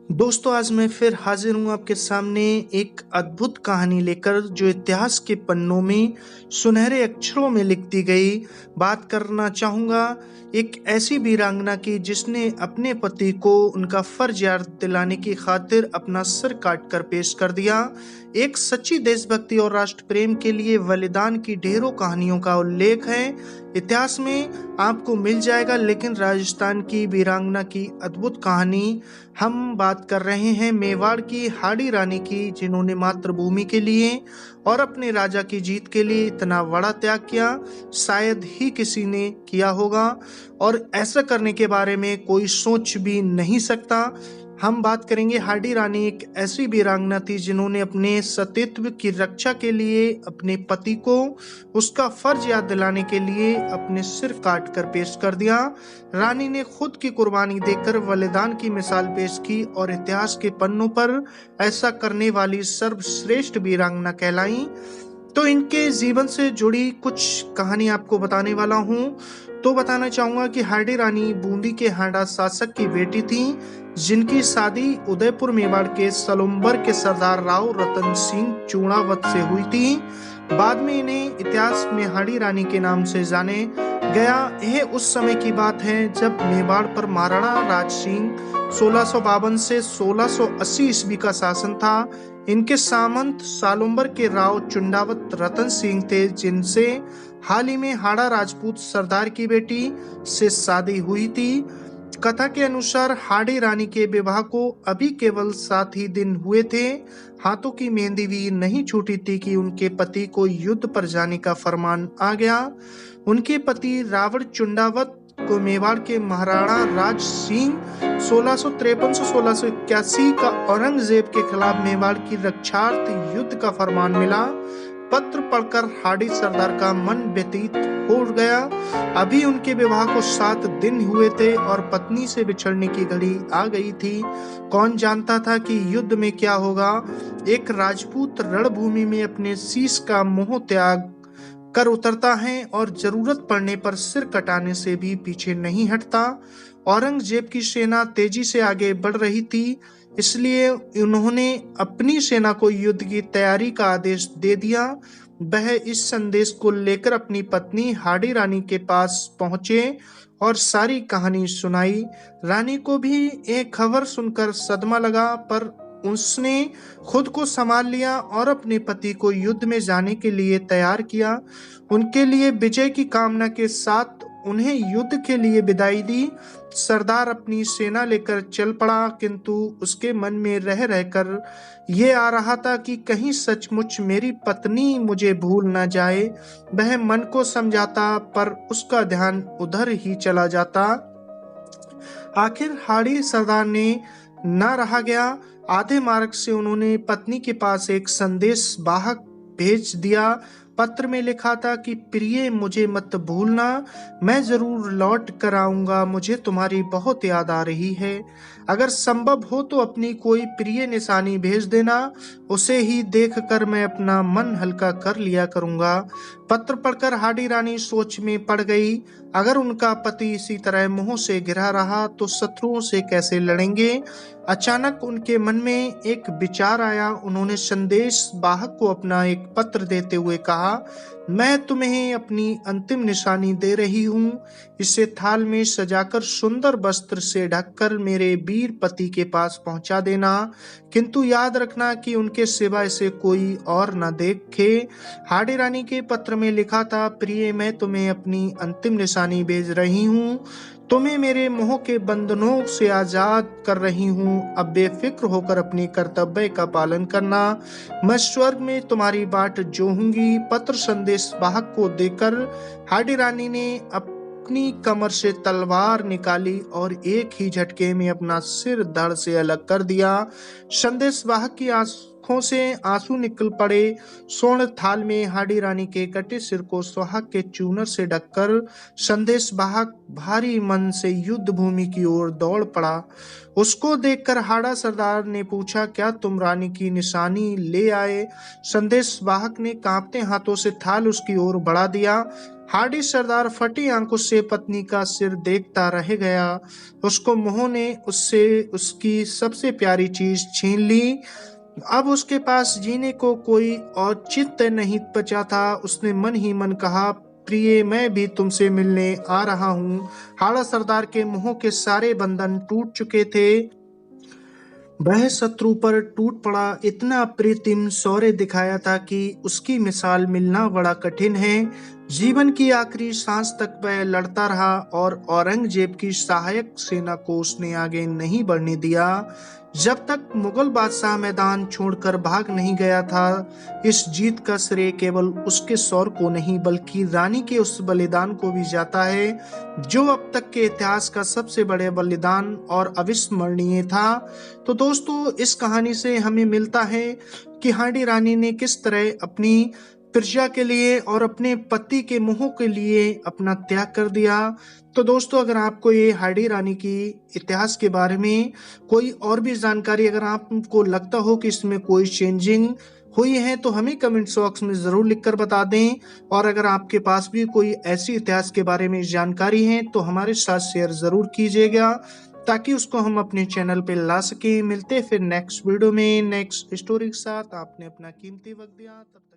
दोस्तों, आज मैं फिर हाजिर हूँ आपके सामने एक अद्भुत कहानी लेकर जो इतिहास के पन्नों में सुनहरे अक्षरों में लिख दी गई। बात करना चाहूँगा एक ऐसी वीरांगना की जिसने अपने पति को उनका फर्ज याद दिलाने की खातिर अपना सिर काट कर पेश कर दिया। एक सच्ची देशभक्ति और राष्ट्र प्रेम के लिए बलिदान की ढेरों कहानियों का उल्लेख है इतिहास में आपको मिल जाएगा, लेकिन राजस्थान की वीरांगना की अद्भुत कहानी हम बात कर रहे हैं मेवाड़ की हाड़ी रानी की, जिन्होंने मातृभूमि के लिए और अपने राजा की जीत के लिए इतना बड़ा त्याग किया शायद ही किसी ने किया होगा और ऐसा करने के बारे में कोई सोच भी नहीं सकता। हम बात करेंगे हाडी रानी एक ऐसी वीरांगना थी जिन्होंने अपने सतीत्व की रक्षा के लिए अपने पति को उसका फर्ज याद दिलाने के लिए अपने सिर काट कर पेश कर दिया। रानी ने खुद की कुर्बानी देकर बलिदान की मिसाल पेश की और इतिहास के पन्नों पर ऐसा करने वाली सर्वश्रेष्ठ वीरांगना कहलाई। तो इनके जीवन से जुड़ी कुछ कहानी आपको बताने वाला हूँ। तो बताना चाहूंगा कि हाडी रानी बूंदी के हांडा शासक की बेटी थी, जिनकी शादी उदयपुर मेवाड़ के सलुम्बर के सरदार राव रतन सिंह चूड़ावत से हुई थी। बाद में इन्हें इतिहास में हाडी रानी के नाम से जाने गया। यह उस समय की बात है जब मेवाड़ पर महाराणा राज सिंह 1652 से 1680 ईस्वी का शासन था। इनके सामंत सालुम्बर के राव चुंडावत रतन सिंह थे, जिनसे हाल ही में हाड़ा राजपूत सरदार की बेटी से शादी हुई थी। कथा के अनुसार हाड़ी रानी के विवाह को अभी केवल 7 ही दिन हुए थे। हाथों की मेहंदी भी नहीं छूटी थी कि उनके पति को युद्ध पर जाने का फरमान आ गया। उनके पति रावण चुंडावत को मेवाड़ के महाराणा राज सिंह 1653 से 1681 का औरंगजेब के खिलाफ मेवाड़ की रक्षार्थ युद्ध का फरमान मिला। पत्र पढ़कर हाड़ी सरदार का मन व्यतीत हो गया। अभी उनके विवाह को 7 दिन हुए थे और पत्नी से बिछड़ने की घड़ी आ गई थी। कौन जानता था कि युद्ध में क्या होगा। एक राजपूत रणभूमि में अपने शीश का मोह त्याग कर उतरता है और जरूरत पड़ने पर सिर कटाने से भी पीछे नहीं हटता। औरंगजेब की सेना तेजी से आगे बढ़ रही थी, इसलिए उन्होंने अपनी सेना को युद्ध की तैयारी का आदेश दे दिया। वह इस संदेश को लेकर अपनी पत्नी हाड़ी रानी के पास पहुंचे और सारी कहानी सुनाई। रानी को भी एक खबर सुनकर सदमा लगा, पर उसने खुद को संभाल लिया और अपने पति को युद्ध में जाने के लिए तैयार किया। उनके लिए विजय की कामना के साथ उन्हें युद्ध के लिए विदाई दी। सरदार अपनी सेना लेकर चल पड़ा, किंतु उसके मन में रह रहकर ये आ रहा था कि कहीं सचमुच मेरी पत्नी मुझे भूल न जाए। वह मन को समझाता, पर उसका ध्यान उधर ही चला जाता। आखिर हाड़ी सरदार ने न रहा गया। आधे मार्ग से उन्होंने पत्नी के पास एक संदेश वाहक भेज दिया। पत्र में लिखा था कि प्रिय, मुझे मत भूलना, मैं जरूर लौट कर आऊंगा। मुझे तुम्हारी बहुत याद आ रही है। अगर संभव हो तो अपनी कोई प्रिय निशानी भेज देना, उसे ही देखकर मैं अपना मन हल्का कर लिया करूंगा। पत्र पढ़कर हाड़ी रानी सोच में पड़ गई। अगर उनका पति इसी तरह मुंह से गिरा रहा तो शत्रुओं से कैसे लड़ेंगे। अचानक उनके मन में एक विचार आया। उन्होंने संदेश वाहक को अपना एक पत्र देते हुए कहा, मैं तुम्हें अपनी अंतिम निशानी दे रही हूँ। इसे थाल में सजाकर सुंदर वस्त्र से ढककर मेरे वीर पति के पास पहुंचा देना, किंतु याद रखना कि उनके सिवा इसे कोई और न देखे। हाड़ी रानी के पत्र में लिखा था, प्रिय, मैं तुम्हें अपनी अंतिम निशानी भेज रही हूँ। तुम्हें मेरे मोह के बंधनों से आजाद कर रही हूँ। अब बेफिक्र होकर अपने कर्तव्य का पालन करना। मैं स्वर्ग में तुम्हारी बाट जोहूंगी। पत्र संदेश वाहक को देकर हाड़ी रानी ने अपनी कमर से तलवार निकाली और एक ही झटके में अपना सिर धड़ से अलग कर दिया। संदेश वाहक की आंखों से आंसू निकल पड़े। स्वर्ण थाल में हाड़ी रानी के कटे सिर को सुहाग के चूनर से ढककर संदेश वाहक भारी मन से युद्ध भूमि की ओर दौड़ पड़ा। उसको देखकर हाड़ा सरदार ने पूछा, क्या तुम रानी की निशानी ले आए। संदेश वाहक ने कांपते हाथों से थाल उसकी ओर बढ़ा दिया। हार्डी सरदार फटी आंखों से पत्नी का सिर देखता रह गया। उसको मोह ने उससे उसकी सबसे प्यारी चीज छीन ली। अब उसके पास जीने को कोई औचित्य नहीं बचा था। उसने मन ही मन कहा, प्रिय, मैं भी तुमसे मिलने आ रहा हूँ। हाड़ा सरदार के मोह के सारे बंधन टूट चुके थे। वह शत्रु पर टूट पड़ा। इतना अप्रतिम शौर्य दिखाया था कि उसकी मिसाल मिलना बड़ा कठिन है। जीवन की आखिरी सांस तक वह लड़ता रहा और औरंगजेब की सहायक सेना को उसने आगे नहीं बढ़ने दिया, जब तक मुगल बादशाह मैदान छोड़कर भाग नहीं गया था। इस जीत का श्रेय केवल उसके शौर्य को नहीं बल्कि रानी के उस बलिदान को भी जाता है, जो अब तक के इतिहास का सबसे बड़े बलिदान और अविस्मरणीय था। तो दोस्तों, इस कहानी से हमें मिलता है कि हांडी रानी ने किस तरह अपनी प्रजा के लिए और अपने पति के मोह के लिए अपना त्याग कर दिया। तो दोस्तों, अगर आपको ये हांडी रानी की इतिहास के बारे में कोई और भी जानकारी अगर आपको लगता हो कि इसमें कोई चेंजिंग हुई है तो हमें कमेंट बॉक्स में जरूर लिखकर बता दें। और अगर आपके पास भी कोई ऐसी इतिहास के बारे में जानकारी है तो हमारे साथ शेयर जरूर कीजिएगा, ताकि उसको हम अपने चैनल पे ला सकें। मिलते हैं फिर नेक्स्ट वीडियो में नेक्स्ट स्टोरी के साथ। आपने अपना कीमती वक्त दिया, तब तक